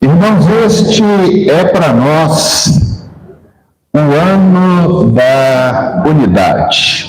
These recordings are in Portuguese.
Irmãos, este é para nós o ano da unidade.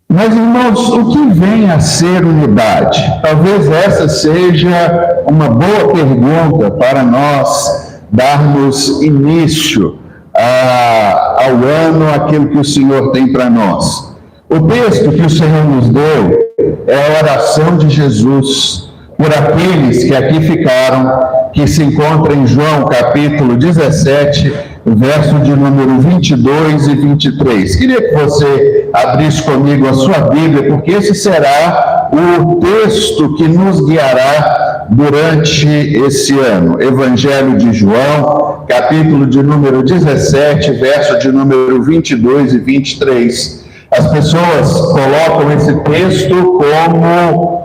Mas, irmãos, o que vem a ser unidade? Talvez essa seja uma boa pergunta para nós darmos início ao ano, aquilo que o Senhor tem para nós. O texto que o Senhor nos deu é a oração de Jesus por aqueles que aqui ficaram, que se encontra em João capítulo 17, verso de número 22 e 23. Queria que você abrisse comigo a sua Bíblia, porque esse será o texto que nos guiará durante esse ano. Evangelho de João, capítulo de número 17, verso de número 22 e 23. As pessoas colocam esse texto como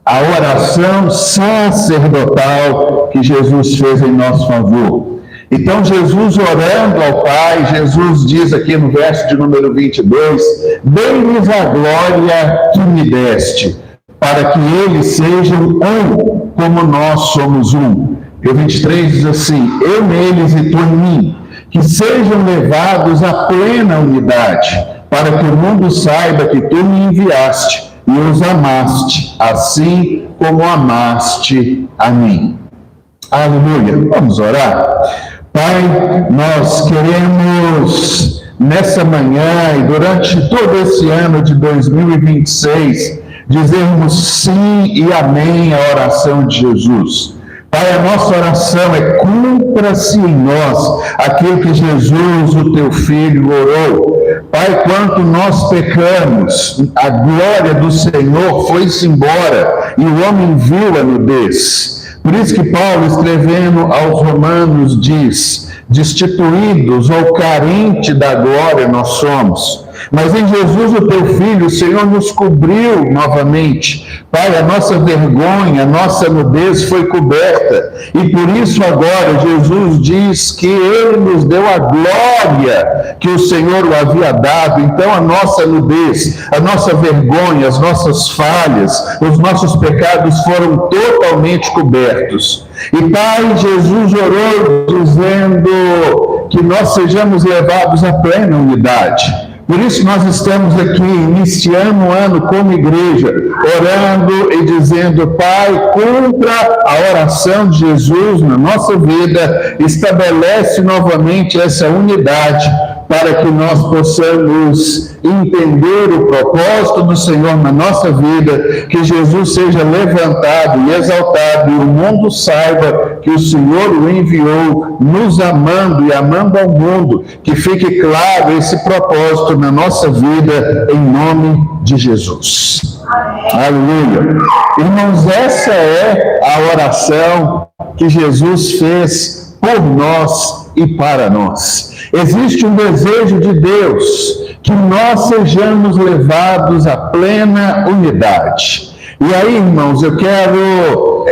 a oração sacerdotal que Jesus fez em nosso favor. Então, Jesus orando ao Pai, Jesus diz aqui no verso de número 22, dei-lhes a glória que me deste, para que eles sejam um, como nós somos um. E o 23 diz assim, eu neles e tu em mim, que sejam levados à plena unidade, para que o mundo saiba que tu me enviaste e os amaste, assim como amaste a mim. Aleluia. Vamos orar? Pai, nós queremos nessa manhã e durante todo esse ano de 2026 dizermos sim e amém à oração de Jesus. Pai, a nossa oração é cumpra-se em nós aquilo que Jesus, o teu Filho, orou. Pai, quanto nós pecamos, a glória do Senhor foi-se embora e o homem viu a nudez. Por isso que Paulo, escrevendo aos Romanos, diz, destituídos ou carente da glória nós somos. Mas em Jesus, o teu Filho, o Senhor nos cobriu novamente. Pai, a nossa vergonha, a nossa nudez foi coberta. E por isso agora Jesus diz que Ele nos deu a glória que o Senhor o havia dado. Então a nossa nudez, a nossa vergonha, as nossas falhas, os nossos pecados foram totalmente cobertos. E Pai, Jesus orou dizendo que nós sejamos levados à plena unidade. Por isso nós estamos aqui iniciando o ano como igreja, orando e dizendo, Pai, cumpra a oração de Jesus na nossa vida, estabelece novamente essa unidade, para que nós possamos entender o propósito do Senhor na nossa vida, que Jesus seja levantado e exaltado, e o mundo saiba que o Senhor o enviou, nos amando e amando ao mundo, que fique claro esse propósito na nossa vida, em nome de Jesus. Aleluia. Irmãos, essa é a oração que Jesus fez por nós e para nós. Existe um desejo de Deus que nós sejamos levados à plena unidade. E aí, irmãos, eu quero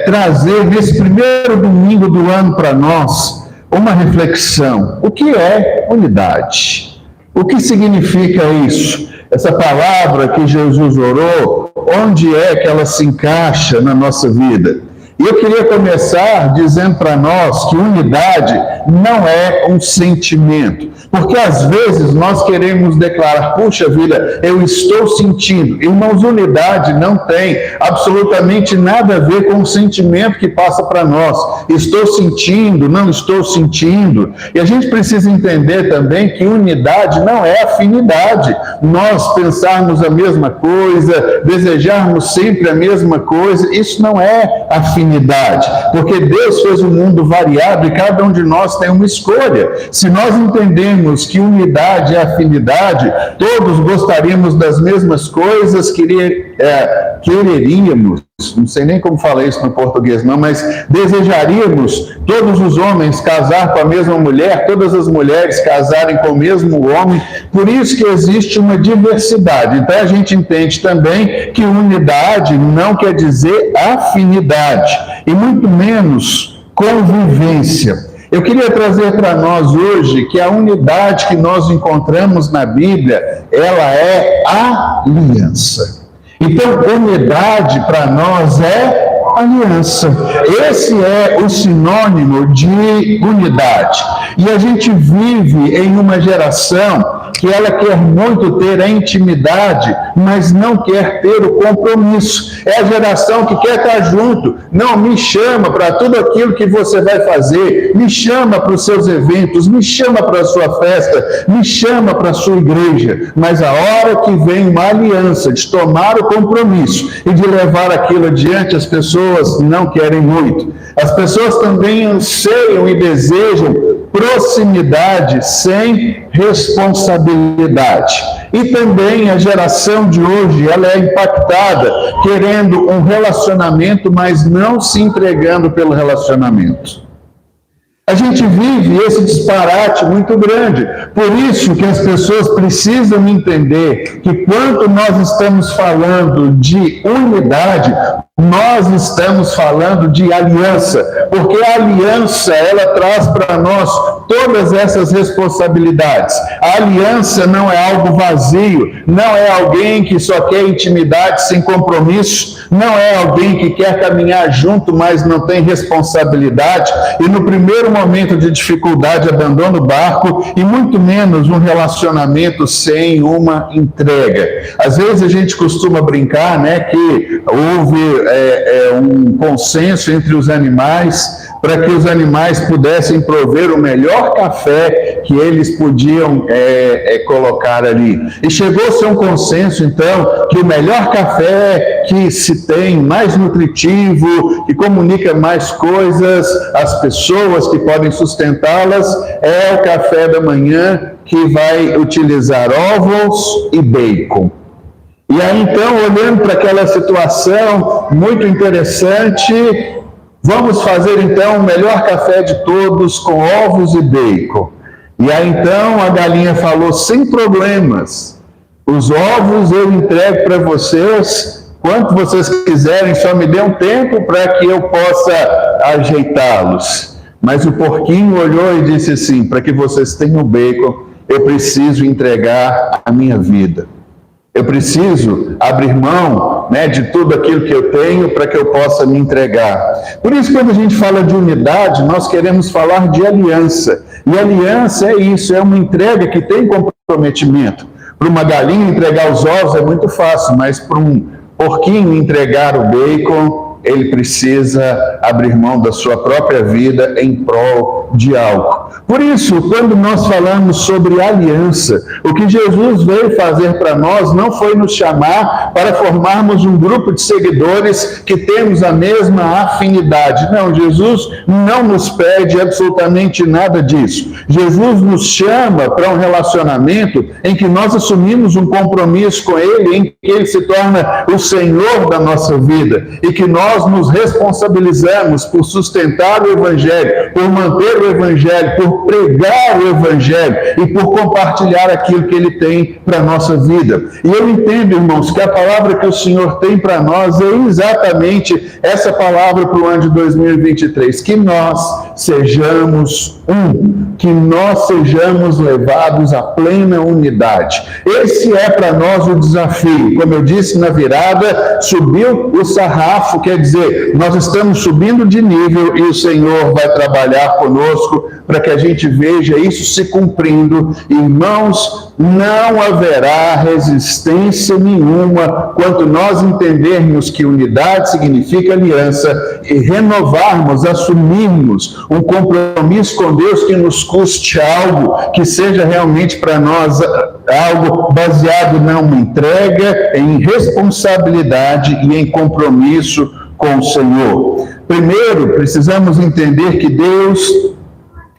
trazer nesse primeiro domingo do ano para nós uma reflexão. O que é unidade? O que significa isso? Essa palavra que Jesus orou, onde é que ela se encaixa na nossa vida? E eu queria começar dizendo para nós que unidade não é um sentimento. Porque às vezes nós queremos declarar, puxa vida, eu estou sentindo. Irmãos, unidade não tem absolutamente nada a ver com o sentimento que passa para nós. Estou sentindo, não estou sentindo. E a gente precisa entender também que unidade não é afinidade. Nós pensarmos a mesma coisa, desejarmos sempre a mesma coisa, isso não é afinidade. Porque Deus fez um mundo variado e cada um de nós tem uma escolha. Se nós entendemos que unidade é afinidade, todos gostaríamos das mesmas coisas, quereríamos, não sei nem como falar isso no português não, mas desejaríamos todos os homens casar com a mesma mulher, todas as mulheres casarem com o mesmo homem, por isso que existe uma diversidade. Então a gente entende também que unidade não quer dizer afinidade, e muito menos convivência. Eu queria trazer para nós hoje que a unidade que nós encontramos na Bíblia, ela é aliança. Então, unidade para nós é aliança. Esse é o sinônimo de unidade. E a gente vive em uma geração que ela quer muito ter a intimidade, mas não quer ter o compromisso. É a geração que quer estar junto. Não, me chama para tudo aquilo que você vai fazer, me chama para os seus eventos, me chama para a sua festa, me chama para a sua igreja. Mas a hora que vem uma aliança de tomar o compromisso e de levar aquilo adiante, as pessoas não querem muito. As pessoas também anseiam e desejam proximidade sem responsabilidade. E também a geração de hoje, ela é impactada querendo um relacionamento, mas não se entregando pelo relacionamento. A gente vive esse disparate muito grande. Por isso que as pessoas precisam entender que quando nós estamos falando de unidade, nós estamos falando de aliança, porque a aliança, ela traz para nós todas essas responsabilidades. A aliança não é algo vazio, não é alguém que só quer intimidade sem compromisso, não é alguém que quer caminhar junto, mas não tem responsabilidade, e no primeiro momento de dificuldade abandona o barco, e muito menos um relacionamento sem uma entrega. Às vezes a gente costuma brincar, né, que houve um consenso entre os animais para que os animais pudessem prover o melhor café que eles podiam colocar ali. E chegou-se a um consenso, então, que o melhor café que se tem, mais nutritivo, que comunica mais coisas às pessoas que podem sustentá-las, é o café da manhã que vai utilizar ovos e bacon. E aí, então, olhando para aquela situação muito interessante, vamos fazer, então, o melhor café de todos com ovos e bacon. E aí, então, a galinha falou, sem problemas, os ovos eu entrego para vocês, quanto vocês quiserem, só me dê um tempo para que eu possa ajeitá-los. Mas o porquinho olhou e disse assim, para que vocês tenham bacon, eu preciso entregar a minha vida. Eu preciso abrir mão, né, de tudo aquilo que eu tenho para que eu possa me entregar. Por isso, quando a gente fala de unidade, nós queremos falar de aliança. E aliança é isso, é uma entrega que tem comprometimento. Para uma galinha entregar os ovos é muito fácil, mas para um porquinho entregar o bacon, ele precisa abrir mão da sua própria vida em prol de algo. Por isso, quando nós falamos sobre aliança, o que Jesus veio fazer para nós não foi nos chamar para formarmos um grupo de seguidores que temos a mesma afinidade. Não, Jesus não nos pede absolutamente nada disso. Jesus nos chama para um relacionamento em que nós assumimos um compromisso com Ele, em que Ele se torna o Senhor da nossa vida e que nós nos responsabilizamos por sustentar o Evangelho, por manter o Evangelho, por pregar o Evangelho e por compartilhar aquilo que Ele tem para a nossa vida. E eu entendo, irmãos, que a palavra que o Senhor tem para nós é exatamente essa palavra para o ano de 2023, que nós sejamos que nós sejamos levados à plena unidade. Esse é para nós o desafio. Como eu disse na virada, subiu o sarrafo, quer dizer, nós estamos subindo de nível e o Senhor vai trabalhar conosco para que a gente veja isso se cumprindo. Irmãos, não haverá resistência nenhuma quando nós entendermos que unidade significa aliança e renovarmos, assumirmos um compromisso com Deus que nos custe algo, que seja realmente para nós algo baseado numa entrega, em responsabilidade e em compromisso com o Senhor. Primeiro, precisamos entender que Deus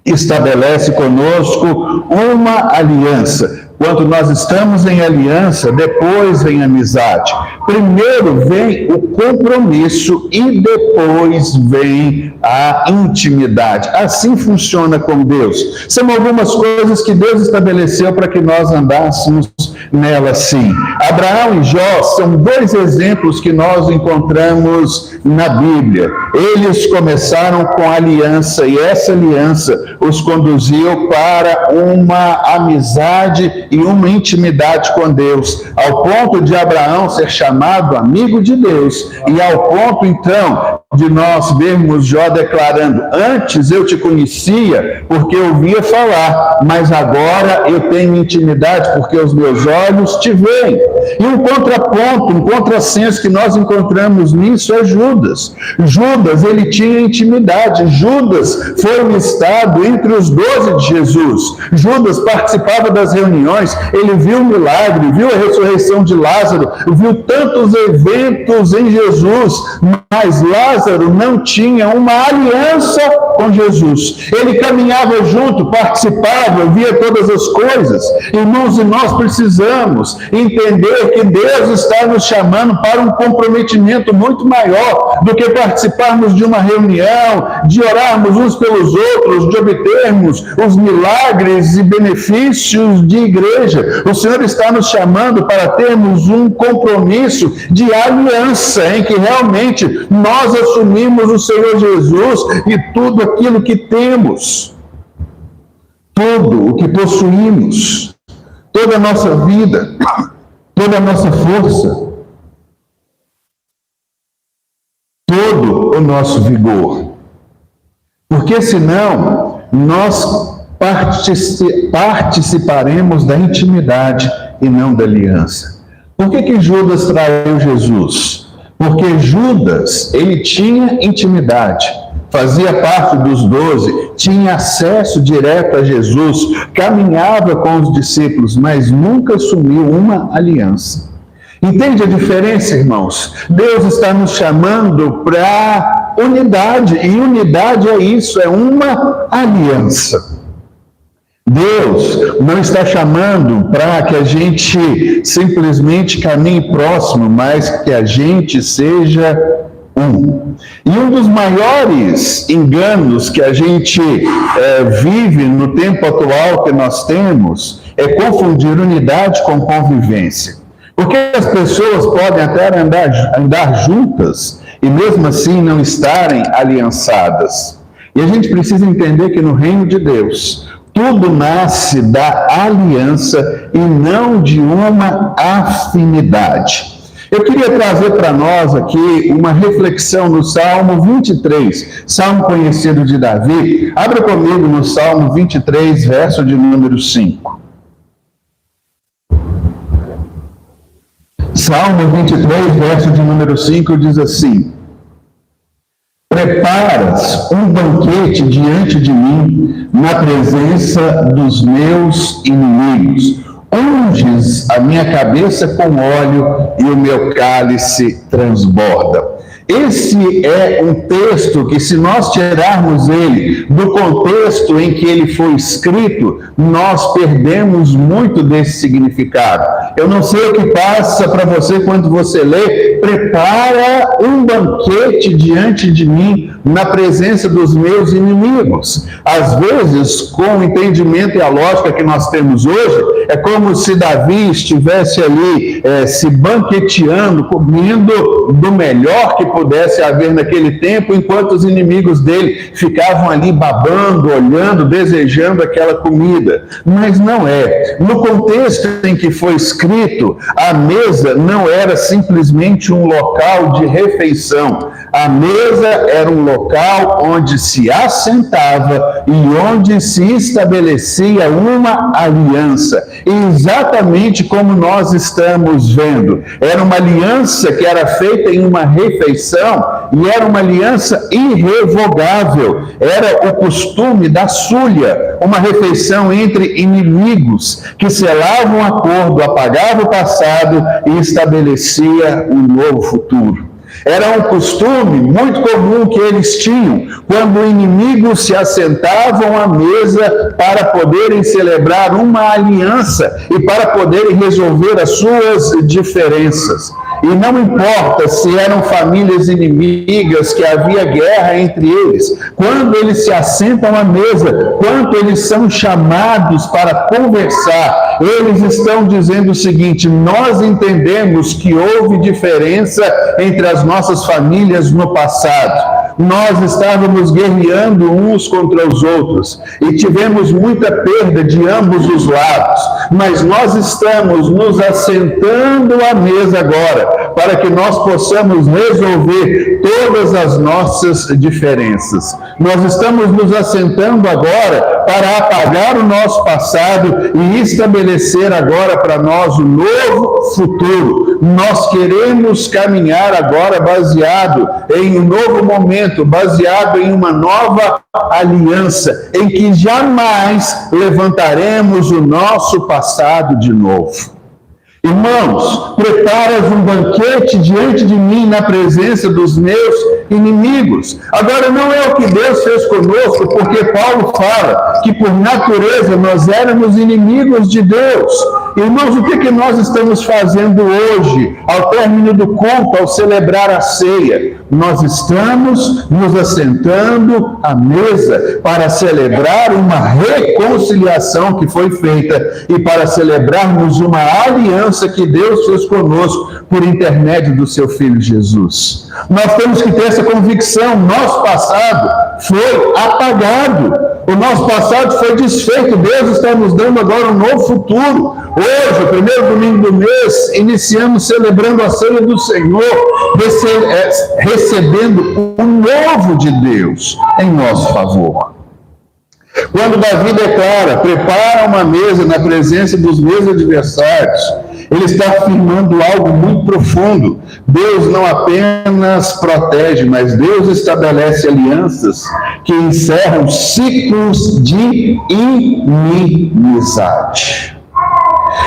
estabelece conosco uma aliança. Quando nós estamos em aliança, depois vem a amizade. Primeiro vem o compromisso e depois vem a intimidade. Assim funciona com Deus. São algumas coisas que Deus estabeleceu para que nós andássemos nela sim. Abraão e Jó são dois exemplos que nós encontramos na Bíblia. Eles começaram com aliança e essa aliança os conduziu para uma amizade e uma intimidade com Deus, ao ponto de Abraão ser chamado amigo de Deus e ao ponto então de nós vermos Jó declarando: antes eu te conhecia porque eu ouvia falar, mas agora eu tenho intimidade porque os meus olhos te veem. E um contraponto, um contrassenso que nós encontramos nisso é Judas. Judas, ele tinha intimidade. Judas foi listado entre os 12 de Jesus. Judas participava das reuniões, ele viu o milagre, viu a ressurreição de Lázaro, viu tantos eventos em Jesus, mas Lázaro não tinha uma aliança com Jesus. Ele caminhava junto, participava, via todas as coisas. Irmãos, e nós precisamos entender que Deus está nos chamando para um comprometimento muito maior do que participarmos de uma reunião, de orarmos uns pelos outros, de obtermos os milagres e benefícios de igreja. O Senhor está nos chamando para termos um compromisso de aliança, em que realmente nós assumimos o Senhor Jesus e tudo aquilo que temos, tudo o que possuímos, toda a nossa vida, toda a nossa força, todo o nosso vigor. Porque senão nós participaremos da intimidade e não da aliança. Por que Judas traiu Jesus? Porque Judas, ele tinha intimidade, fazia parte dos 12, tinha acesso direto a Jesus, caminhava com os discípulos, mas nunca assumiu uma aliança. Entende a diferença, irmãos? Deus está nos chamando para unidade, e unidade é isso, é uma aliança. Deus não está chamando para que a gente simplesmente caminhe próximo, mas que a gente seja um. E um dos maiores enganos que a gente vive no tempo atual que nós temos é confundir unidade com convivência. Porque as pessoas podem até andar juntas e mesmo assim não estarem aliançadas. E a gente precisa entender que no reino de Deus, tudo nasce da aliança e não de uma afinidade. Eu queria trazer para nós aqui uma reflexão no Salmo 23, Salmo conhecido de Davi. Abra comigo no Salmo 23, verso de número 5. Salmo 23, verso de número 5 diz assim: preparas um banquete diante de mim, na presença dos meus inimigos. Unges a minha cabeça com óleo e o meu cálice transborda. Esse é um texto que, se nós tirarmos ele do contexto em que ele foi escrito, nós perdemos muito desse significado. Eu não sei o que passa para você quando você lê: prepara um banquete diante de mim, na presença dos meus inimigos. Às vezes, com o entendimento e a lógica que nós temos hoje, é como se Davi estivesse ali se banqueteando, comendo do melhor que pudesse haver naquele tempo, enquanto os inimigos dele ficavam ali babando, olhando, desejando aquela comida. Mas não é. No contexto em que foi escrito, a mesa não era simplesmente um local de refeição. A mesa era um local onde se assentava e onde se estabelecia uma aliança. Exatamente como nós estamos vendo. Era uma aliança que era feita em uma refeição e era uma aliança irrevogável. Era o costume da súlia, uma refeição entre inimigos que selavam um acordo, apagava o passado e estabelecia um novo futuro. Era um costume muito comum que eles tinham, quando inimigos se assentavam à mesa para poderem celebrar uma aliança e para poderem resolver as suas diferenças. e não importa se eram famílias inimigas, que havia guerra entre eles, quando eles se assentam à mesa, quando eles são chamados para conversar, eles estão dizendo o seguinte: nós entendemos que houve diferença entre as nossas famílias no passado. Nós estávamos guerreando uns contra os outros e tivemos muita perda de ambos os lados, mas nós estamos nos assentando à mesa agora para que nós possamos resolver todas as nossas diferenças. Nós estamos nos assentando agora para apagar o nosso passado e estabelecer agora para nós um novo futuro. Nós queremos caminhar agora baseado em um novo momento, baseado em uma nova aliança, em que jamais levantaremos o nosso passado de novo. Irmãos, preparas um banquete diante de mim na presença dos meus inimigos. Agora, não é o que Deus fez conosco, porque Paulo fala que por natureza nós éramos inimigos de Deus. Irmãos, o que nós estamos fazendo hoje, ao término do culto, ao celebrar a ceia? Nós estamos nos assentando à mesa para celebrar uma reconciliação que foi feita e para celebrarmos uma aliança que Deus fez conosco por intermédio do seu Filho Jesus. Nós temos que ter essa convicção: nosso passado foi apagado, o nosso passado foi desfeito, Deus está nos dando agora um novo futuro. Hoje, o primeiro domingo do mês, iniciamos celebrando a ceia do Senhor, recebendo o novo de Deus em nosso favor. Quando Davi declara: prepara uma mesa na presença dos meus adversários, ele está afirmando algo muito profundo. Deus não apenas protege, mas Deus estabelece alianças que encerram ciclos de inimizade.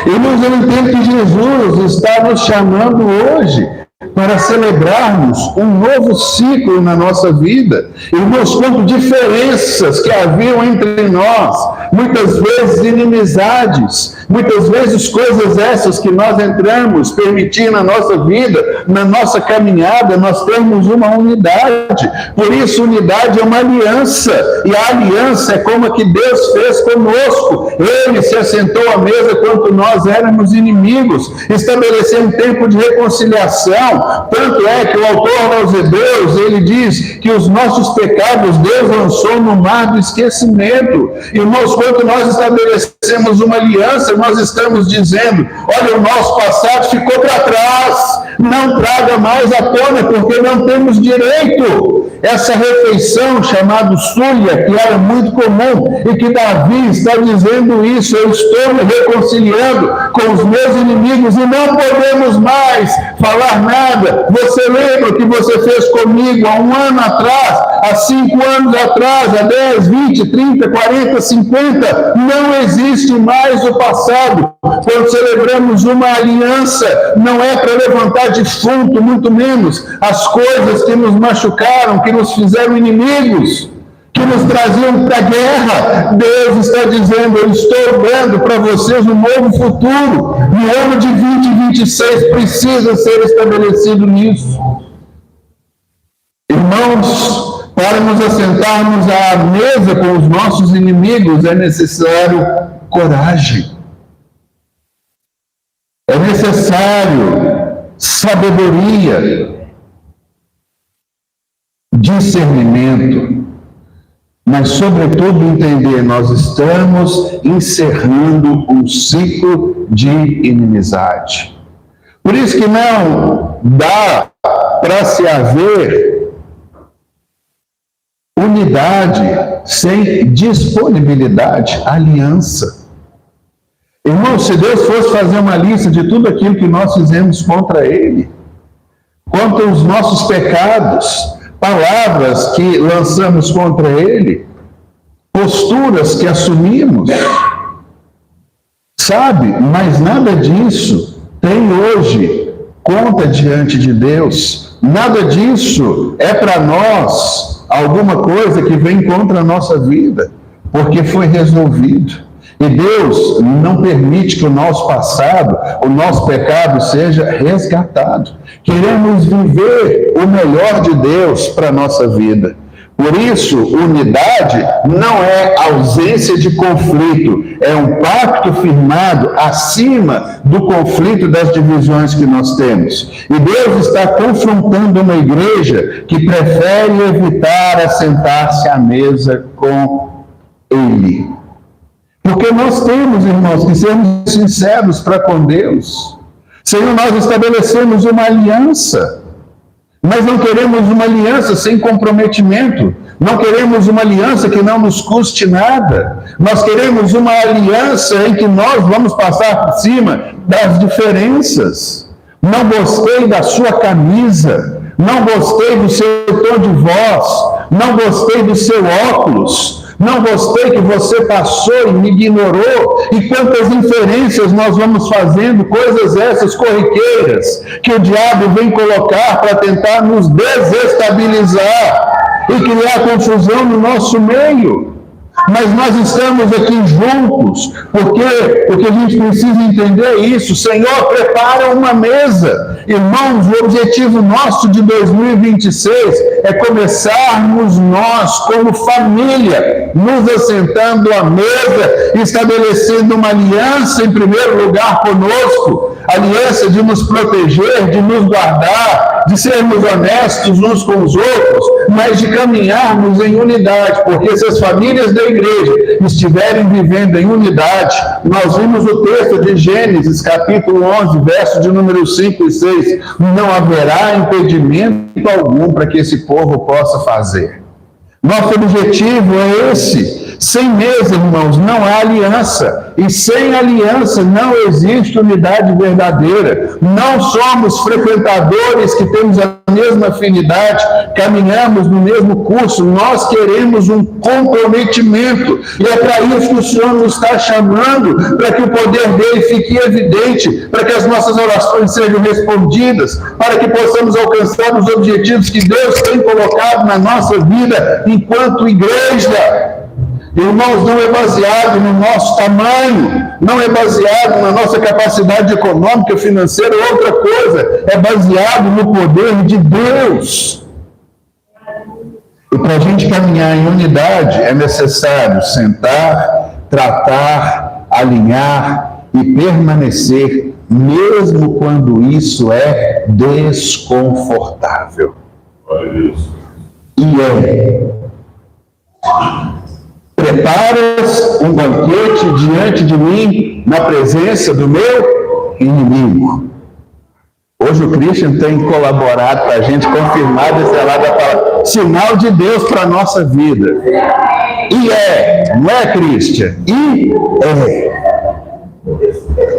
Irmãos, eu entendo que Jesus está nos chamando hoje para celebrarmos um novo ciclo na nossa vida. Irmãos, quanto diferenças que haviam entre nós, muitas vezes inimizades, muitas vezes coisas essas que nós entramos, permitindo na nossa vida, na nossa caminhada, nós temos uma unidade. Por isso, unidade é uma aliança, e a aliança é como a que Deus fez conosco. Ele se assentou à mesa quando nós éramos inimigos, estabeleceu um tempo de reconciliação. Tanto é que o autor aos Hebreus, ele diz que os nossos pecados Deus lançou no mar do esquecimento. Irmãos, quando nós estabelecemos uma aliança, nós estamos dizendo: olha, o nosso passado ficou para trás, não traga mais à tona, porque não temos direito. Essa refeição chamada súlia, que era muito comum, e que Davi está dizendo isso: eu estou me reconciliando com os meus inimigos e não podemos mais falar nada. Você lembra o que você fez comigo há 1 ano atrás, há 5 anos atrás, há 10, 20, 30, 40, 50? Não existe mais o passado. Quando celebramos uma aliança, não é para levantar defunto, muito menos as coisas que nos machucaram, que nos fizeram inimigos, que nos traziam para a guerra. Deus está dizendo: eu estou dando para vocês um novo futuro. No ano de 2026 precisa ser estabelecido nisso. Irmãos, para nos assentarmos à mesa com os nossos inimigos é necessário coragem. É necessário sabedoria, discernimento, mas, sobretudo, entender: nós estamos encerrando um ciclo de inimizade. Por isso que não dá para se haver unidade sem disponibilidade, aliança. Irmão, se Deus fosse fazer uma lista de tudo aquilo que nós fizemos contra Ele, contra os nossos pecados, palavras que lançamos contra Ele, posturas que assumimos, sabe? Mas nada disso tem hoje conta diante de Deus. Nada disso é para nós alguma coisa que vem contra a nossa vida, porque foi resolvido. E Deus não permite que o nosso passado, o nosso pecado seja resgatado. Queremos viver o melhor de Deus para a nossa vida. Por isso, unidade não é ausência de conflito, é um pacto firmado acima do conflito das divisões que nós temos. E Deus está confrontando uma igreja que prefere evitar assentar-se à mesa com Ele. Porque nós temos, irmãos, que sermos sinceros para com Deus. Senhor, nós estabelecemos uma aliança. Mas não queremos uma aliança sem comprometimento. Não queremos uma aliança que não nos custe nada. Nós queremos uma aliança em que nós vamos passar por cima das diferenças. Não gostei da sua camisa. Não gostei do seu tom de voz. Não gostei do seu óculos. Não gostei que você passou e me ignorou. E quantas inferências nós vamos fazendo, coisas essas corriqueiras, que o diabo vem colocar para tentar nos desestabilizar e criar confusão no nosso meio. Mas nós estamos aqui juntos, porque o que a gente precisa entender é isso. Senhor, prepara uma mesa. Irmãos, o objetivo nosso de 2026 é começarmos nós, como família, nos assentando à mesa, estabelecendo uma aliança, em primeiro lugar, conosco, aliança de nos proteger, de nos guardar, de sermos honestos uns com os outros, mas de caminharmos em unidade, porque se as famílias da igreja estiverem vivendo em unidade, nós vimos o texto de Gênesis, capítulo 11, verso de número 5 e 6, não haverá impedimento algum para que esse povo possa fazer. Nosso objetivo é esse. Sem mesa, irmãos, não há aliança. E sem aliança não existe unidade verdadeira. Não somos frequentadores que temos a mesma afinidade, caminhamos no mesmo curso. Nós queremos um comprometimento. E é para isso que o Senhor nos está chamando, para que o poder dele fique evidente, para que as nossas orações sejam respondidas, para que possamos alcançar os objetivos que Deus tem colocado na nossa vida enquanto igreja. Irmãos, não é baseado no nosso tamanho, não é baseado na nossa capacidade econômica, financeira, outra coisa, é baseado no poder de Deus. E para a gente caminhar em unidade, é necessário sentar, tratar, alinhar e permanecer, mesmo quando isso é desconfortável. E é. Preparas um banquete diante de mim, na presença do meu inimigo. Hoje o Christian tem colaborado para a gente confirmar desse lado da palavra. Sinal de Deus para a nossa vida. E é, não é, Christian? E é.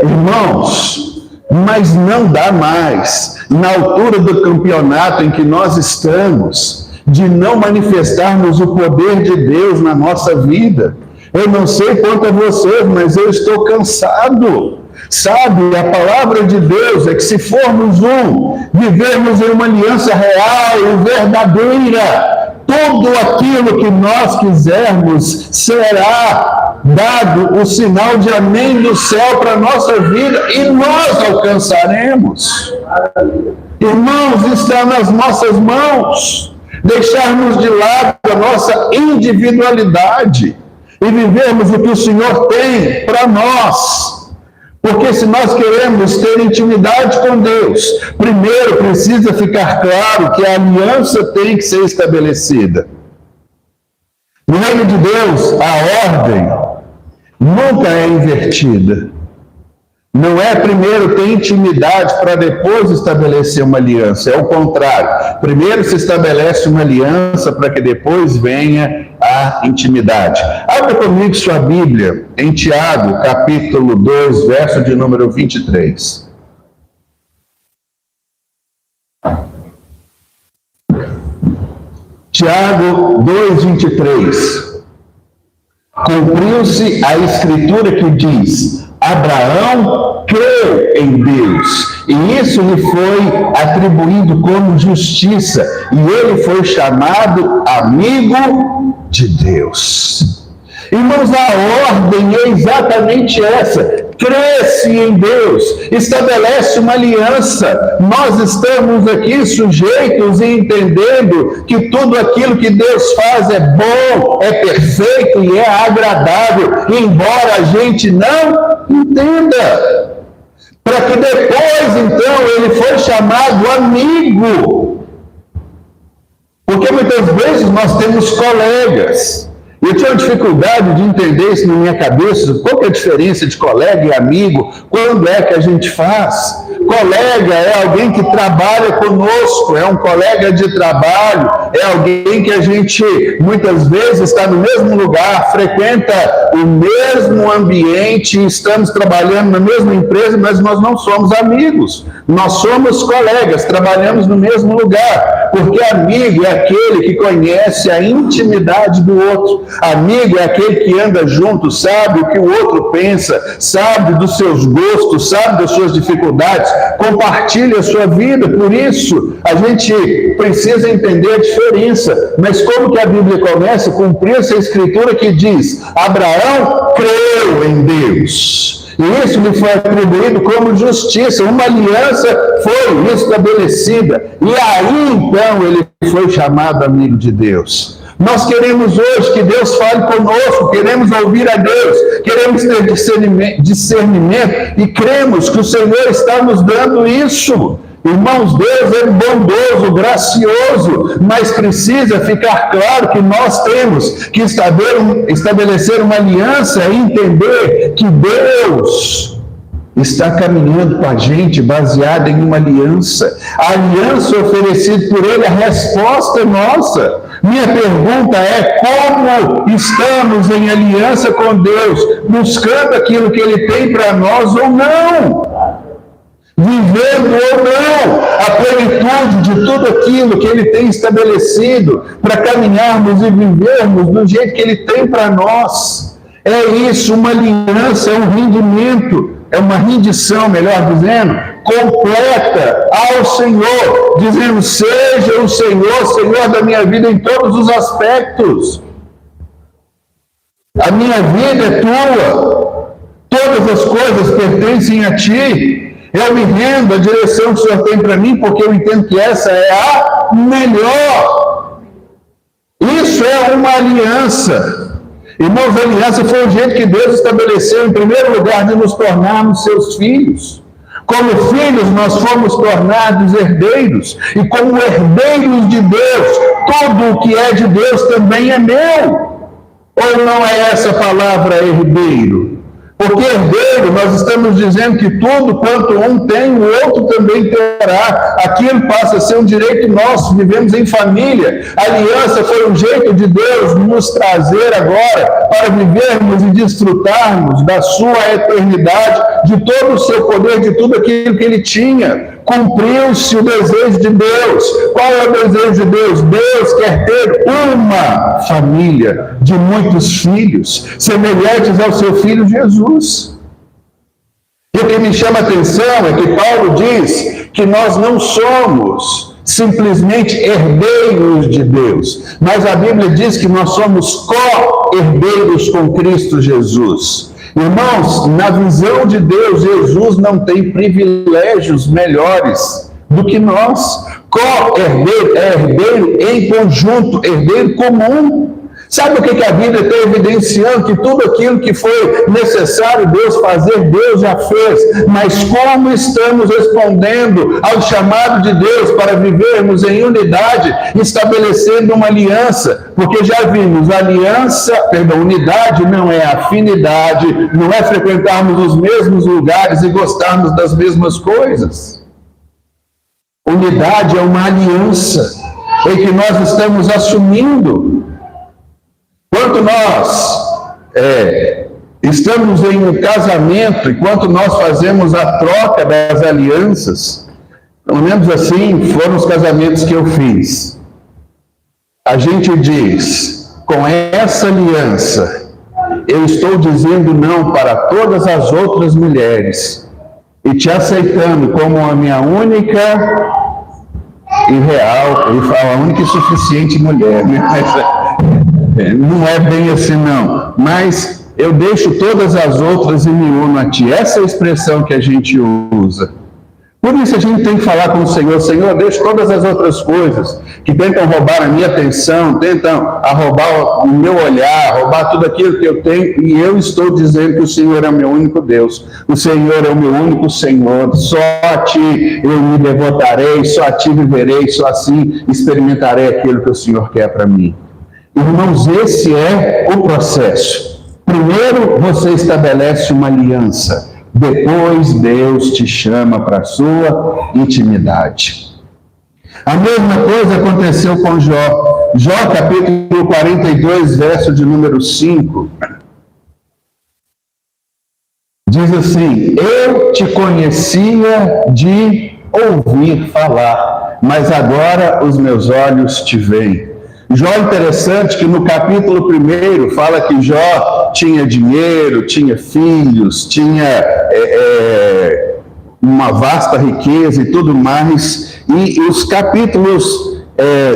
Irmãos, mas não dá mais, na altura do campeonato em que nós estamos, de não manifestarmos o poder de Deus na nossa vida. Eu não sei quanto a vocês, mas eu estou cansado. Sabe, a palavra de Deus é que se formos vivermos em uma aliança real e verdadeira, tudo aquilo que nós quisermos será dado o sinal de amém do céu para a nossa vida e nós alcançaremos. Irmãos, está nas nossas mãos. Deixarmos de lado a nossa individualidade e vivermos o que o Senhor tem para nós. Porque se nós queremos ter intimidade com Deus, primeiro precisa ficar claro que a aliança tem que ser estabelecida. No reino de Deus, a ordem nunca é invertida. Não é primeiro ter intimidade para depois estabelecer uma aliança. É o contrário. Primeiro se estabelece uma aliança para que depois venha a intimidade. Abra comigo sua Bíblia em Tiago, capítulo 2, verso de número 23. Tiago 2, 23. Cumpriu-se a escritura que diz: Abraão creu em Deus, e isso lhe foi atribuído como justiça, e ele foi chamado amigo de Deus. Irmãos, a ordem é exatamente essa: cresce em Deus, estabelece uma aliança. Nós estamos aqui sujeitos e entendendo que tudo aquilo que Deus faz é bom, é perfeito e é agradável, embora a gente não entenda. Para que depois, então, ele foi chamado amigo. Porque muitas vezes nós temos colegas. Eu tinha uma dificuldade de entender isso na minha cabeça. Qual que é a diferença de colega e amigo? Quando é que a gente faz? Colega é alguém que trabalha conosco, é um colega de trabalho, é alguém que a gente muitas vezes está no mesmo lugar, frequenta o mesmo ambiente, estamos trabalhando na mesma empresa, mas nós não somos amigos. Nós somos colegas, trabalhamos no mesmo lugar, porque amigo é aquele que conhece a intimidade do outro. Amigo é aquele que anda junto, sabe o que o outro pensa, sabe dos seus gostos, sabe das suas dificuldades, compartilha a sua vida. Por isso, a gente precisa entender a diferença. Mas como que a Bíblia começa? Cumprir essa escritura que diz: Abraão creu em Deus. E isso lhe foi atribuído como justiça, uma aliança foi estabelecida. E aí, então, ele foi chamado amigo de Deus. Nós queremos hoje que Deus fale conosco, queremos ouvir a Deus, queremos ter discernimento e cremos que o Senhor está nos dando isso. Irmãos, Deus é bondoso, gracioso, mas precisa ficar claro que nós temos que estabelecer uma aliança e entender que Deus está caminhando com a gente baseada em uma aliança. A aliança oferecida por Ele, a resposta é nossa. Minha pergunta é: como estamos em aliança com Deus, buscando aquilo que Ele tem para nós ou não? Vivendo ou não a plenitude de tudo aquilo que Ele tem estabelecido para caminharmos e vivermos do jeito que Ele tem para nós. É isso, uma aliança, é um rendimento, é uma rendição, melhor dizendo, completa ao Senhor, dizendo: seja o Senhor, Senhor da minha vida em todos os aspectos. A minha vida é tua, todas as coisas pertencem a ti. Eu me rendo à direção que o Senhor tem para mim, porque eu entendo que essa é a melhor. Isso é uma aliança. Irmãos, a aliança foi o jeito que Deus estabeleceu, em primeiro lugar, de nos tornarmos seus filhos. Como filhos, nós fomos tornados herdeiros. E como herdeiros de Deus, tudo o que é de Deus também é meu. Ou não é essa palavra herdeiro? Porque herdeiro, nós estamos dizendo que tudo quanto um tem, o outro também terá. Aquilo passa a ser um direito nosso, vivemos em família. A aliança foi um jeito de Deus nos trazer agora para vivermos e desfrutarmos da sua eternidade, de todo o seu poder, de tudo aquilo que Ele tinha. Cumpriu-se o desejo de Deus. Qual é o desejo de Deus? Deus quer ter uma família de muitos filhos, semelhantes ao seu Filho Jesus. E o que me chama a atenção é que Paulo diz que nós não somos simplesmente herdeiros de Deus, mas a Bíblia diz que nós somos co-herdeiros com Cristo Jesus. Irmãos, na visão de Deus, Jesus não tem privilégios melhores do que nós. Co-herdeiro é herdeiro em conjunto, herdeiro comum. Sabe o que a Bíblia está evidenciando? Que tudo aquilo que foi necessário Deus fazer, Deus já fez. Mas como estamos respondendo ao chamado de Deus para vivermos em unidade, estabelecendo uma aliança? Porque já vimos, unidade não é afinidade, não é frequentarmos os mesmos lugares e gostarmos das mesmas coisas. Unidade é uma aliança em que nós estamos assumindo. Enquanto nós estamos em um casamento, enquanto nós fazemos a troca das alianças, pelo menos assim foram os casamentos que eu fiz, a gente diz: com essa aliança, eu estou dizendo não para todas as outras mulheres e te aceitando como a minha única e real, a única e suficiente mulher, né? não é bem assim não, mas eu deixo todas as outras e me uno a ti. Essa é a expressão que a gente usa. Por isso a gente tem que falar com o Senhor: Senhor, deixa todas as outras coisas que tentam roubar a minha atenção, tentam roubar o meu olhar, roubar tudo aquilo que eu tenho, e eu estou dizendo que o Senhor é o meu único Deus, o Senhor é o meu único Senhor, só a ti eu me devotarei, só a ti viverei, só assim experimentarei aquilo que o Senhor quer para mim. Irmãos, esse é o processo. Primeiro você estabelece uma aliança. Depois Deus te chama para a sua intimidade. A mesma coisa aconteceu com Jó. Jó, capítulo 42, verso de número 5. Diz assim: eu te conhecia de ouvir falar, mas agora os meus olhos te veem. Jó, interessante que no capítulo 1 fala que Jó tinha dinheiro, tinha filhos, tinha uma vasta riqueza e tudo mais, e os capítulos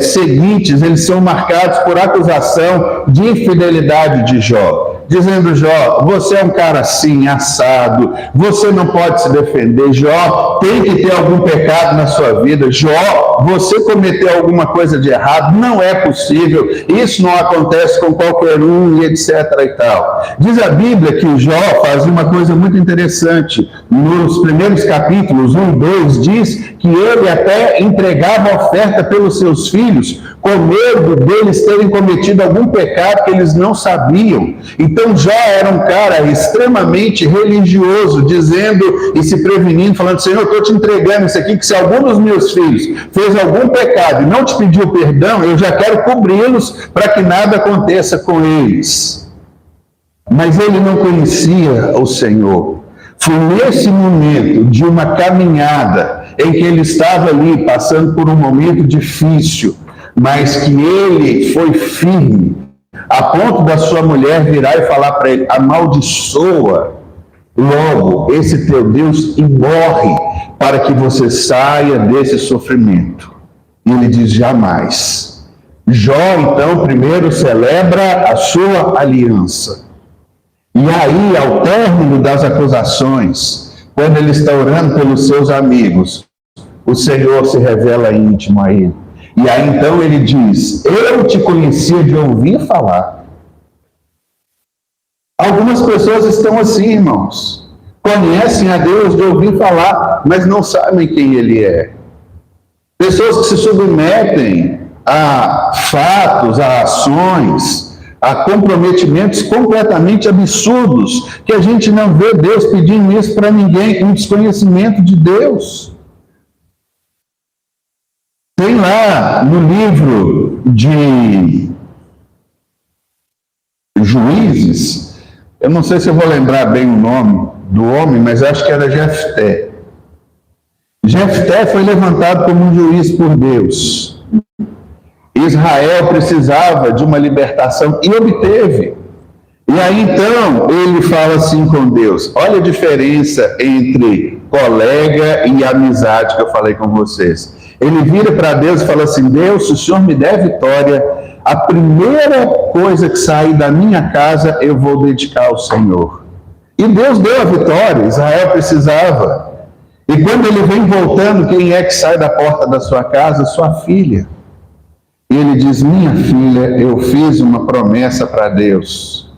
seguintes, eles são marcados por acusação de infidelidade de Jó. Dizendo: Jó, você é um cara assim, assado, você não pode se defender. Jó, tem que ter algum pecado na sua vida. Jó, você cometeu alguma coisa de errado, não é possível, isso não acontece com qualquer um, e etc. e tal. Diz a Bíblia que Jó fazia uma coisa muito interessante. Nos primeiros capítulos, 1 e 2, diz que ele até entregava oferta pelos seus filhos, com medo deles terem cometido algum pecado que eles não sabiam. Então Jó era um cara extremamente religioso, dizendo e se prevenindo, falando: Senhor, eu estou te entregando isso aqui, que se algum dos meus filhos fez algum pecado e não te pediu perdão, eu já quero cobri-los para que nada aconteça com eles. Mas ele não conhecia o Senhor. Foi nesse momento de uma caminhada em que ele estava ali passando por um momento difícil, mas que ele foi firme, a ponto da sua mulher virar e falar para ele: amaldiçoa logo esse teu Deus e morre, para que você saia desse sofrimento. E ele diz: jamais. Jó, então, primeiro celebra a sua aliança. E aí, ao término das acusações, quando ele está orando pelos seus amigos, o Senhor se revela íntimo a ele. E aí então ele diz: eu te conhecia de ouvir falar. Algumas pessoas estão assim, irmãos. Conhecem a Deus de ouvir falar, mas não sabem quem Ele é. Pessoas que se submetem a fatos, a ações, a comprometimentos completamente absurdos, que a gente não vê Deus pedindo isso para ninguém, um desconhecimento de Deus. Tem lá no livro de Juízes, eu não sei se eu vou lembrar bem o nome do homem, mas acho que era Jefté. Jefté foi levantado como um juiz por Deus. Israel precisava de uma libertação e obteve. E aí então ele fala assim com Deus: olha a diferença entre colega e amizade que eu falei com vocês. Ele vira para Deus e fala assim: Deus, se o Senhor me der vitória, a primeira coisa que sair da minha casa eu vou dedicar ao Senhor. E Deus deu a vitória, Israel precisava. E quando ele vem voltando, quem é que sai da porta da sua casa? Sua filha. E ele diz: minha filha, eu fiz uma promessa para Deus.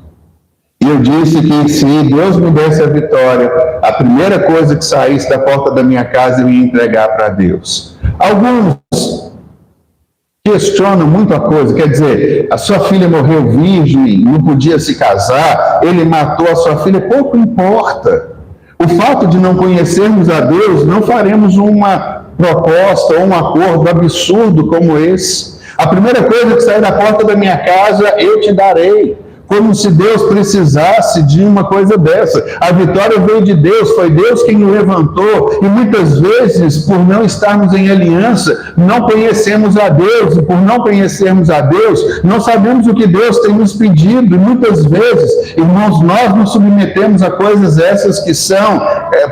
E eu disse que se Deus me desse a vitória, a primeira coisa que saísse da porta da minha casa eu ia entregar para Deus. Alguns questionam muito a coisa, quer dizer, a sua filha morreu virgem, não podia se casar, ele matou a sua filha, pouco importa. O fato de não conhecermos a Deus, não faremos uma proposta ou um acordo absurdo como esse. A primeira coisa que sair da porta da minha casa, eu te darei. Como se Deus precisasse de uma coisa dessa. A vitória veio de Deus, foi Deus quem o levantou. E muitas vezes, por não estarmos em aliança, não conhecemos a Deus. E por não conhecermos a Deus, não sabemos o que Deus tem nos pedido. E muitas vezes, irmãos, nós nos submetemos a coisas essas que são,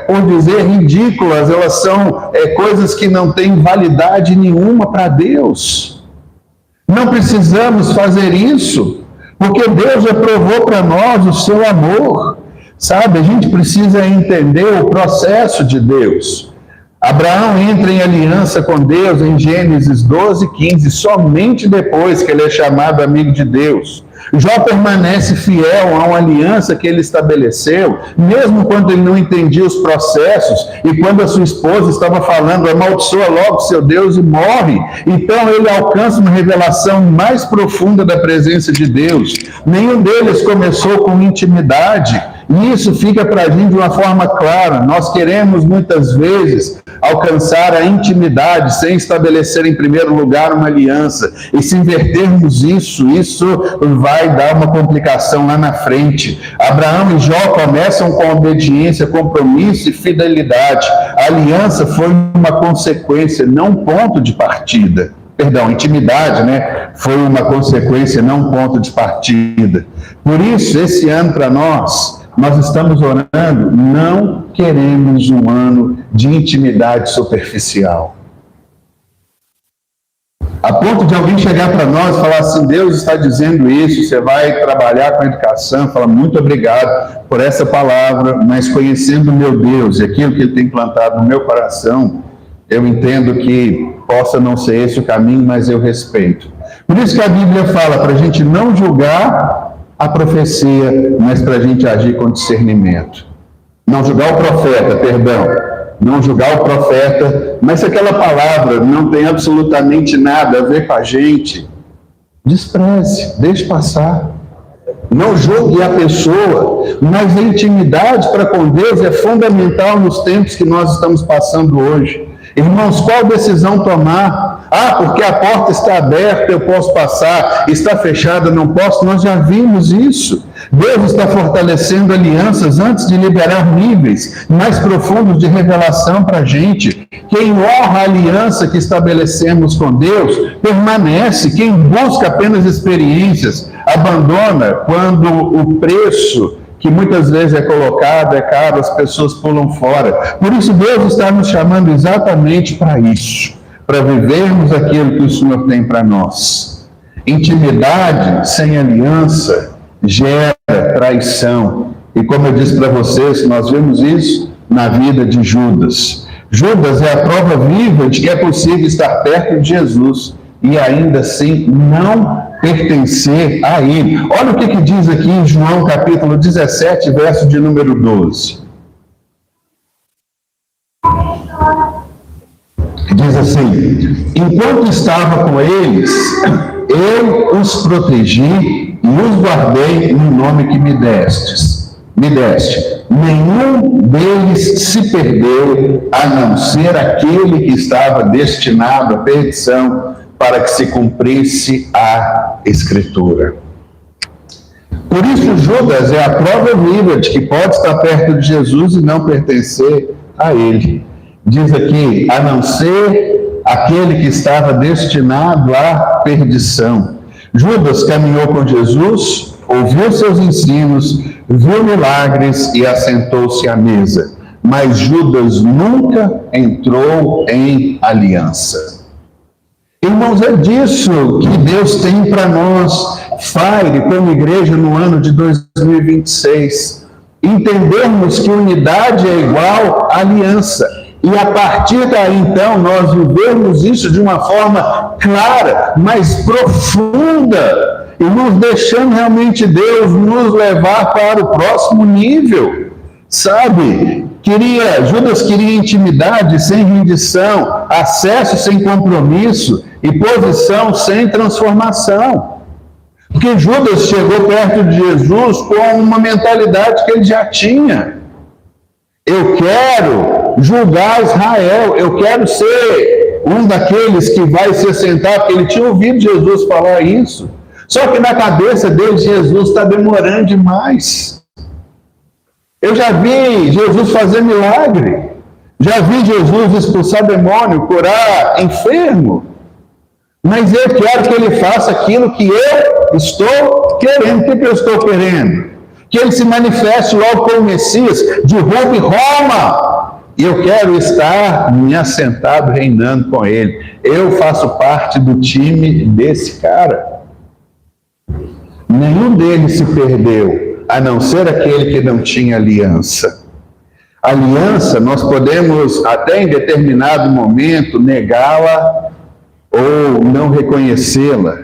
por dizer, ridículas. Elas são coisas que não têm validade nenhuma para Deus. Não precisamos fazer isso. porque Deus já provou para nós o seu amor. Sabe, a gente precisa entender o processo de Deus. Abraão entra em aliança com Deus em Gênesis 12:15, somente depois que ele é chamado amigo de Deus. Jó permanece fiel a uma aliança que ele estabeleceu, mesmo quando ele não entendia os processos, e quando a sua esposa estava falando, amaldiçoa logo seu Deus e morre. Então ele alcança uma revelação mais profunda da presença de Deus. Nenhum deles começou com intimidade, e isso fica para a gente de uma forma clara. Nós queremos muitas vezes alcançar a intimidade sem estabelecer em primeiro lugar uma aliança, e se invertermos isso vai dar uma complicação lá na frente. Abraão e Jó começam com obediência, compromisso e fidelidade. A aliança foi uma consequência, não um ponto de partida. Perdão, intimidade, foi uma consequência, não um ponto de partida. Por isso, esse ano para nós estamos orando, não queremos um ano de intimidade superficial. A ponto de alguém chegar para nós e falar assim, Deus está dizendo isso, você vai trabalhar com a educação, fala, muito obrigado por essa palavra, mas conhecendo o meu Deus e aquilo que Ele tem plantado no meu coração, eu entendo que possa não ser esse o caminho, mas eu respeito. Por isso que a Bíblia fala para a gente não julgar a profecia, mas para a gente agir com discernimento. Não julgar o profeta, não julgar o profeta, mas se aquela palavra não tem absolutamente nada a ver com a gente, despreze, deixe passar. Não julgue a pessoa, mas a intimidade para com Deus é fundamental nos tempos que nós estamos passando hoje. Irmãos, qual decisão tomar? Porque a porta está aberta, eu posso passar, está fechada, não posso. Nós já vimos isso. Deus está fortalecendo alianças antes de liberar níveis mais profundos de revelação para a gente. Quem honra a aliança que estabelecemos com Deus, permanece. Quem busca apenas experiências, abandona quando o preço que muitas vezes é colocado, é caro, as pessoas pulam fora. Por isso Deus está nos chamando exatamente para isso, para vivermos aquilo que o Senhor tem para nós. Intimidade sem aliança gera traição. E como eu disse para vocês, nós vemos isso na vida de Judas. Judas é a prova viva de que é possível estar perto de Jesus e ainda assim não pertencer a Ele. Olha o que diz aqui em João capítulo 17, verso de número 12. Diz assim, enquanto estava com eles, eu os protegi e os guardei no nome que me deste. Nenhum deles se perdeu, a não ser aquele que estava destinado à perdição, para que se cumprisse a Escritura. Por isso, Judas é a prova viva de que pode estar perto de Jesus e não pertencer a Ele. Diz aqui, a não ser aquele que estava destinado à perdição. Judas caminhou com Jesus, ouviu seus ensinos, viu milagres e assentou-se à mesa. Mas Judas nunca entrou em aliança. Irmãos, é disso que Deus tem para nós, Fire, como igreja, no ano de 2026. Entendermos que unidade é igual a aliança. E a partir daí, então, nós vivemos isso de uma forma clara, mais profunda, e nos deixando realmente Deus nos levar para o próximo nível. Sabe? Judas queria intimidade sem rendição, acesso sem compromisso e posição sem transformação. Porque Judas chegou perto de Jesus com uma mentalidade que ele já tinha. Eu quero julgar Israel, eu quero ser um daqueles que vai se assentar, porque ele tinha ouvido Jesus falar isso. Só que na cabeça dele, Jesus está demorando demais. Eu já vi Jesus fazer milagre, já vi Jesus expulsar demônio, curar enfermo, mas eu quero que ele faça aquilo que eu estou querendo. O que eu estou querendo? Que ele se manifeste logo como Messias, derrube Roma, e eu quero estar me assentado reinando com ele. Eu faço parte do time desse cara. Nenhum deles se perdeu, a não ser aquele que não tinha aliança. Aliança, nós podemos até em determinado momento negá-la ou não reconhecê-la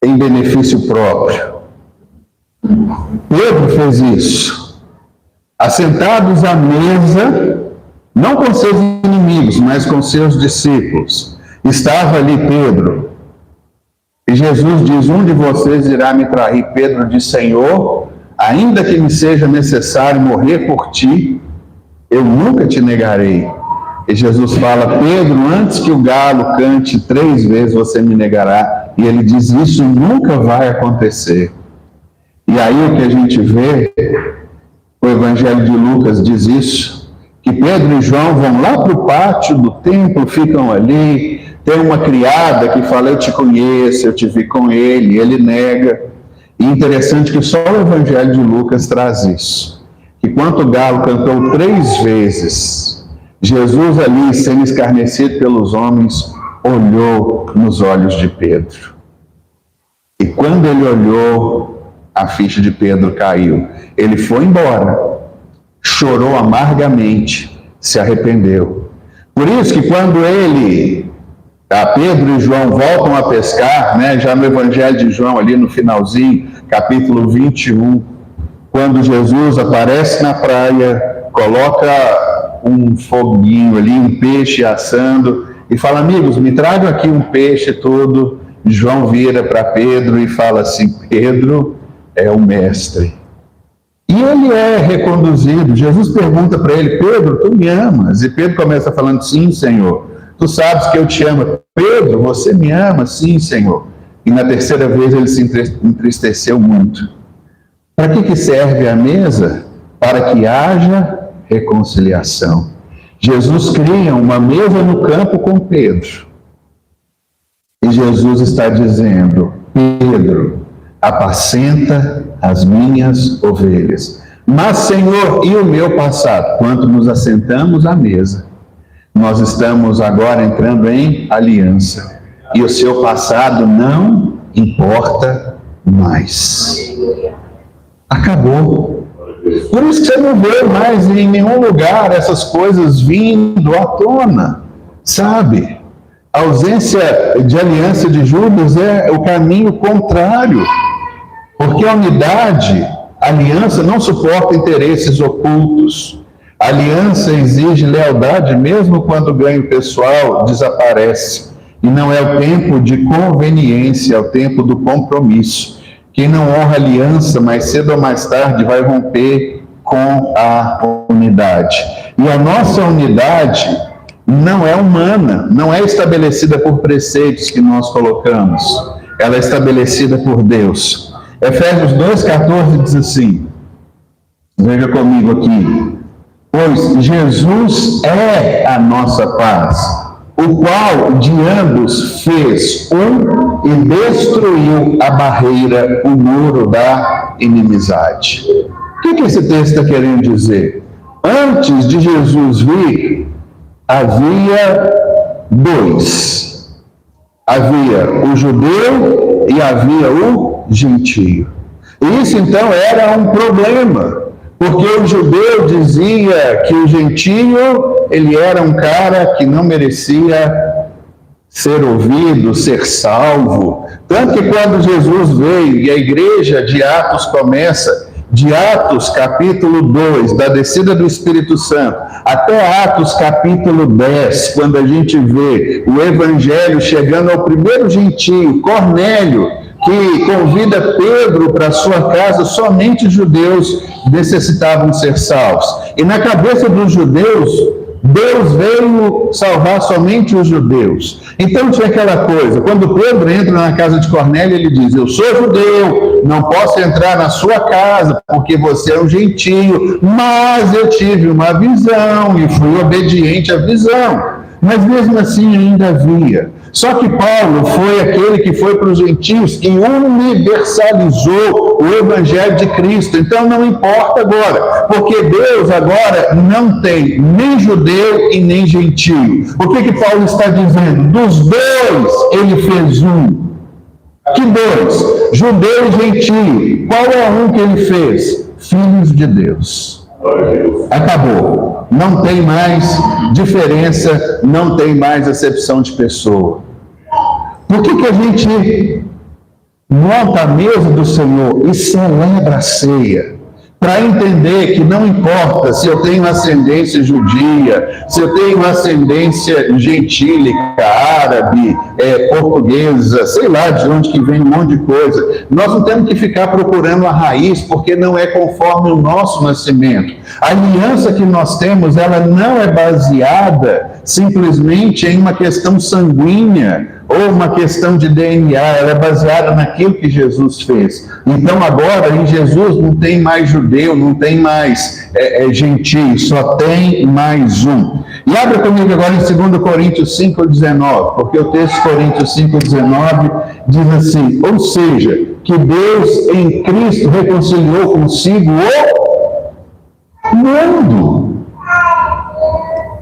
em benefício próprio. Pedro fez isso. Assentados à mesa, não com seus inimigos, mas com seus discípulos. Estava ali Pedro. E Jesus diz: um de vocês irá me trair. Pedro diz: Senhor, ainda que me seja necessário morrer por ti, eu nunca te negarei. E Jesus fala: Pedro, antes que o galo cante 3 vezes, você me negará. E ele diz: isso nunca vai acontecer. E aí o que a gente vê, o Evangelho de Lucas diz isso, que Pedro e João vão lá para o pátio do templo, ficam ali, tem uma criada que fala: eu te conheço, eu te vi com ele, ele nega. E interessante que só o Evangelho de Lucas traz isso, que quando o galo cantou 3 vezes, Jesus ali, sendo escarnecido pelos homens, olhou nos olhos de Pedro. E quando ele olhou, a ficha de Pedro caiu. Ele foi embora, chorou amargamente, se arrependeu. Por isso que quando Pedro e João voltam a pescar, né, já no Evangelho de João, ali no finalzinho, capítulo 21, quando Jesus aparece na praia, coloca um foguinho ali, um peixe assando, e fala: amigos, me tragam aqui um peixe todo. João vira para Pedro e fala assim: Pedro é o mestre. E ele é reconduzido. Jesus pergunta para ele: Pedro, tu me amas? E Pedro começa falando: sim, Senhor. Tu sabes que eu te amo. Pedro, você me ama? Sim, Senhor. E na 3ª vez ele se entristeceu muito. Para que serve a mesa? Para que haja reconciliação. Jesus cria uma mesa no campo com Pedro. E Jesus está dizendo: Pedro, apacenta as minhas ovelhas. Mas, Senhor, e o meu passado? Quando nos assentamos à mesa, nós estamos agora entrando em aliança. E o seu passado não importa mais. Acabou. Por isso que você não vê mais em nenhum lugar essas coisas vindo à tona, sabe? A ausência de aliança de Judas é o caminho contrário. Porque a unidade, a aliança não suporta interesses ocultos. A aliança exige lealdade mesmo quando o ganho pessoal desaparece. E não é o tempo de conveniência, é o tempo do compromisso. Quem não honra a aliança, mais cedo ou mais tarde, vai romper com a unidade. E a nossa unidade não é humana, não é estabelecida por preceitos que nós colocamos. Ela é estabelecida por Deus. Efésios 2,14 diz assim, veja comigo aqui: pois Jesus é a nossa paz, o qual de ambos fez um e destruiu a barreira, o muro da inimizade. O que esse texto está querendo dizer? Antes de Jesus vir, havia 2. Havia o judeu e havia o gentio. E isso então era um problema, porque o judeu dizia que o gentio, ele era um cara que não merecia ser ouvido, ser salvo. Tanto que quando Jesus veio e a igreja de Atos começa, de Atos capítulo 2, da descida do Espírito Santo, até Atos capítulo 10, quando a gente vê o evangelho chegando ao primeiro gentio, Cornélio, que convida Pedro para sua casa, somente judeus necessitavam ser salvos. E na cabeça dos judeus, Deus veio salvar somente os judeus. Então tinha aquela coisa, quando Pedro entra na casa de Cornélio, ele diz: eu sou judeu, não posso entrar na sua casa, porque você é um gentio, mas eu tive uma visão e fui obediente à visão. Mas mesmo assim ainda havia. Só que Paulo foi aquele que foi para os gentios e universalizou o evangelho de Cristo. Então não importa agora, porque Deus agora não tem nem judeu e nem gentio. O que Paulo está dizendo? Dos dois ele fez um. Que dois? Judeu e gentio. Qual é um que ele fez? Filhos de Deus. Acabou. Não tem mais diferença, não tem mais acepção de pessoa. Por que a gente monta a mesa do Senhor e celebra a ceia? Para entender que não importa se eu tenho ascendência judia, se eu tenho ascendência gentílica, árabe, portuguesa, sei lá de onde que vem um monte de coisa. Nós não temos que ficar procurando a raiz, porque não é conforme o nosso nascimento. A aliança que nós temos, ela não é baseada simplesmente em uma questão sanguínea, ou uma questão de DNA, ela é baseada naquilo que Jesus fez. Então agora em Jesus não tem mais judeu, não tem mais gentio, só tem mais um. E abra comigo agora em 2 Coríntios 5,19, porque o texto de Coríntios 5,19 diz assim: ou seja, que Deus em Cristo reconciliou consigo o mundo.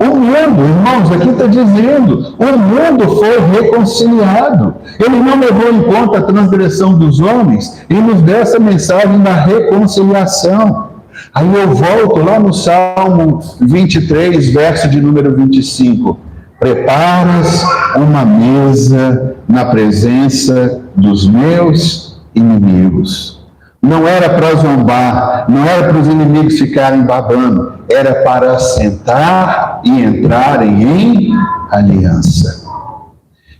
O mundo, irmãos, aqui está dizendo, o mundo foi reconciliado. Ele não levou em conta a transgressão dos homens e nos deu essa mensagem da reconciliação. Aí eu volto lá no Salmo 23, verso de número 25. Preparas uma mesa na presença dos meus inimigos. Não era para zombar, não era para os inimigos ficarem babando, era para sentar e entrarem em aliança.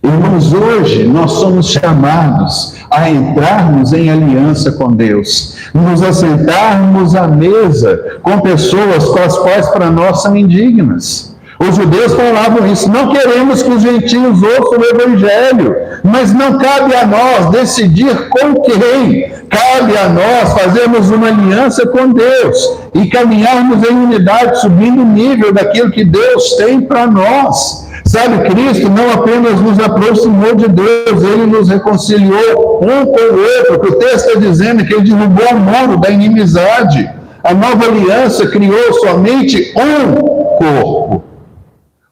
Irmãos, hoje nós somos chamados a entrarmos em aliança com Deus, nos assentarmos à mesa com pessoas com as quais para nós são indignas. Os judeus falavam isso: não queremos que os gentios ouçam o evangelho, mas não cabe a nós decidir com quem. Cabe a nós fazermos uma aliança com Deus e caminharmos em unidade, subindo o nível daquilo que Deus tem para nós. Sabe, Cristo não apenas nos aproximou de Deus, Ele nos reconciliou um com o outro, que o texto está dizendo que Ele derrubou o muro da inimizade. A nova aliança criou somente um corpo.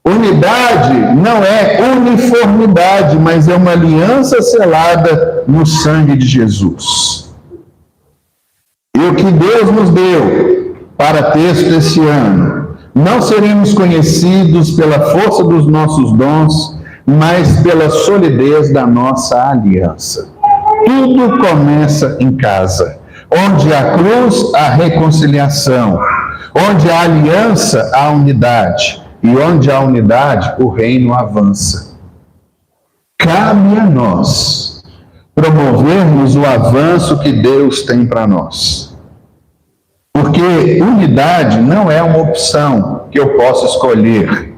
Unidade não é uniformidade, mas é uma aliança selada no sangue de Jesus. E o que Deus nos deu para texto esse ano, não seremos conhecidos pela força dos nossos dons, mas pela solidez da nossa aliança. Tudo começa em casa, onde a cruz, a reconciliação, onde a aliança, a unidade, e onde há unidade, o reino avança. Cabe a nós promovermos o avanço que Deus tem para nós. Porque unidade não é uma opção que eu posso escolher,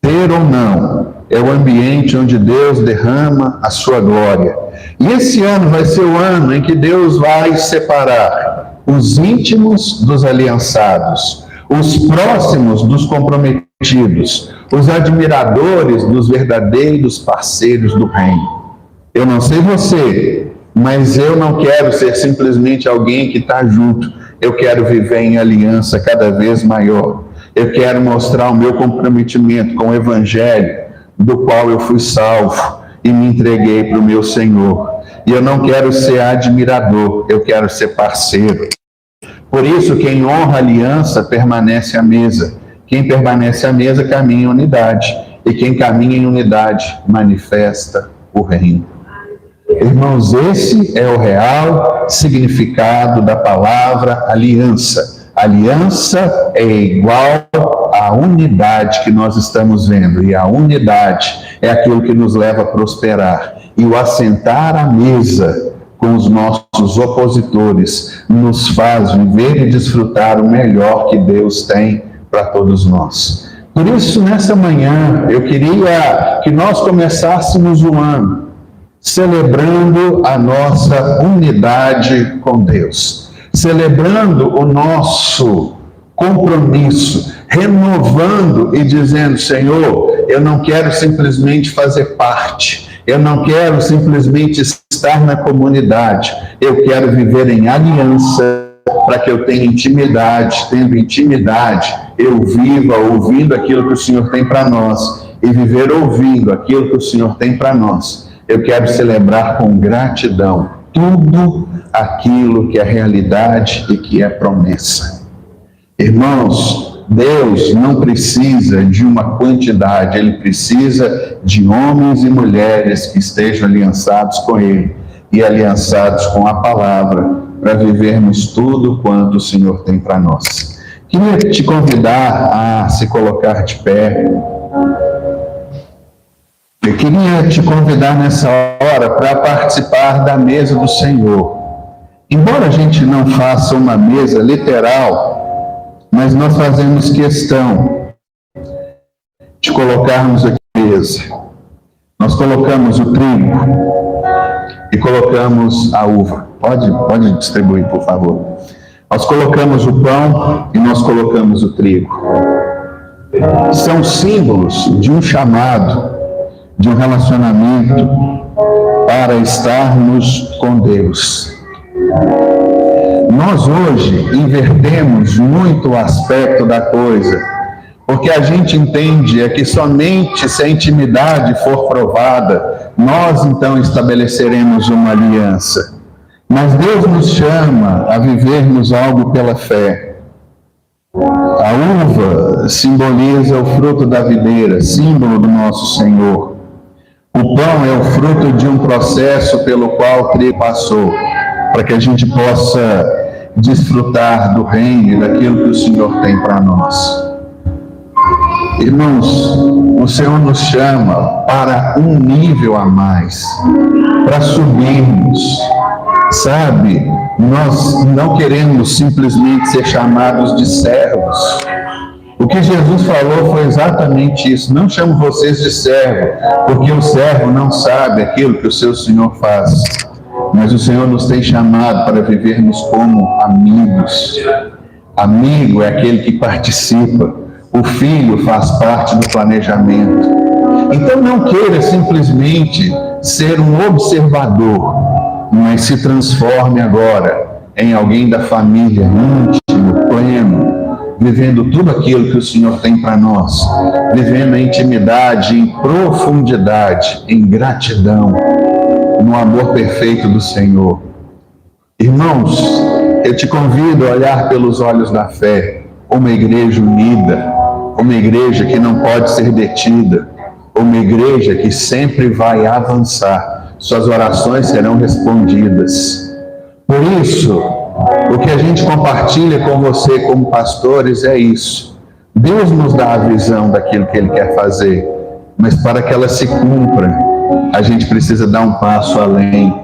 ter ou não. É o ambiente onde Deus derrama a sua glória. E esse ano vai ser o ano em que Deus vai separar os íntimos dos aliançados, os próximos dos comprometidos, os admiradores dos verdadeiros parceiros do reino. Eu não sei você, mas eu não quero ser simplesmente alguém que está junto. Eu quero viver em aliança cada vez maior. Eu quero mostrar o meu comprometimento com o Evangelho, do qual eu fui salvo e me entreguei para o meu Senhor. E eu não quero ser admirador, eu quero ser parceiro. Por isso, quem honra a aliança permanece à mesa. Quem permanece à mesa caminha em unidade. E quem caminha em unidade manifesta o reino. Irmãos, esse é o real significado da palavra aliança. Aliança é igual à unidade que nós estamos vendo. E a unidade é aquilo que nos leva a prosperar. E o assentar à mesa com os nossos opositores nos faz viver e desfrutar o melhor que Deus tem para todos nós. Por isso, nessa manhã, eu queria que nós começássemos o ano celebrando a nossa unidade com Deus, celebrando o nosso compromisso, renovando e dizendo: Senhor, eu não quero simplesmente fazer parte, eu não quero simplesmente estar na comunidade, eu quero viver em aliança para que eu tenha intimidade, tendo intimidade, eu viva ouvindo aquilo que o Senhor tem para nós, e viver ouvindo aquilo que o Senhor tem para nós eu quero celebrar com gratidão tudo aquilo que é realidade e que é promessa. Irmãos, Deus não precisa de uma quantidade, Ele precisa de homens e mulheres que estejam aliançados com Ele e aliançados com a palavra para vivermos tudo quanto o Senhor tem para nós. Queria te convidar a se colocar de pé. Eu queria te convidar nessa hora para participar da mesa do Senhor. Embora a gente não faça uma mesa literal, mas nós fazemos questão de colocarmos aqui a mesa. Nós colocamos o trigo e colocamos a uva. Pode distribuir, por favor. Nós colocamos o pão e nós colocamos o trigo. São símbolos de um chamado, de um relacionamento para estarmos com Deus. Nós hoje invertemos muito o aspecto da coisa, porque a gente entende que somente se a intimidade for provada, nós então estabeleceremos uma aliança. Mas Deus nos chama a vivermos algo pela fé. A uva simboliza o fruto da videira, símbolo do nosso Senhor. O pão é o fruto de um processo pelo qual o trigo passou, para que a gente possa desfrutar do reino e daquilo que o Senhor tem para nós. Irmãos, o Senhor nos chama para um nível a mais, para subirmos. Sabe, nós não queremos simplesmente ser chamados de servos. O que Jesus falou foi exatamente isso. Não chamo vocês de servo, porque o servo não sabe aquilo que o seu Senhor faz. Mas o Senhor nos tem chamado para vivermos como amigos. Amigo é aquele que participa. O filho faz parte do planejamento. Então não queira simplesmente ser um observador, mas se transforme agora em alguém da família, íntimo, pleno, vivendo tudo aquilo que o Senhor tem para nós, vivendo em intimidade, em profundidade, em gratidão, no amor perfeito do Senhor. Irmãos, eu te convido a olhar pelos olhos da fé, uma igreja unida, uma igreja que não pode ser detida, uma igreja que sempre vai avançar. Suas orações serão respondidas. Por isso, o que a gente compartilha com você como pastores é isso. Deus nos dá a visão daquilo que Ele quer fazer, mas para que ela se cumpra, a gente precisa dar um passo além.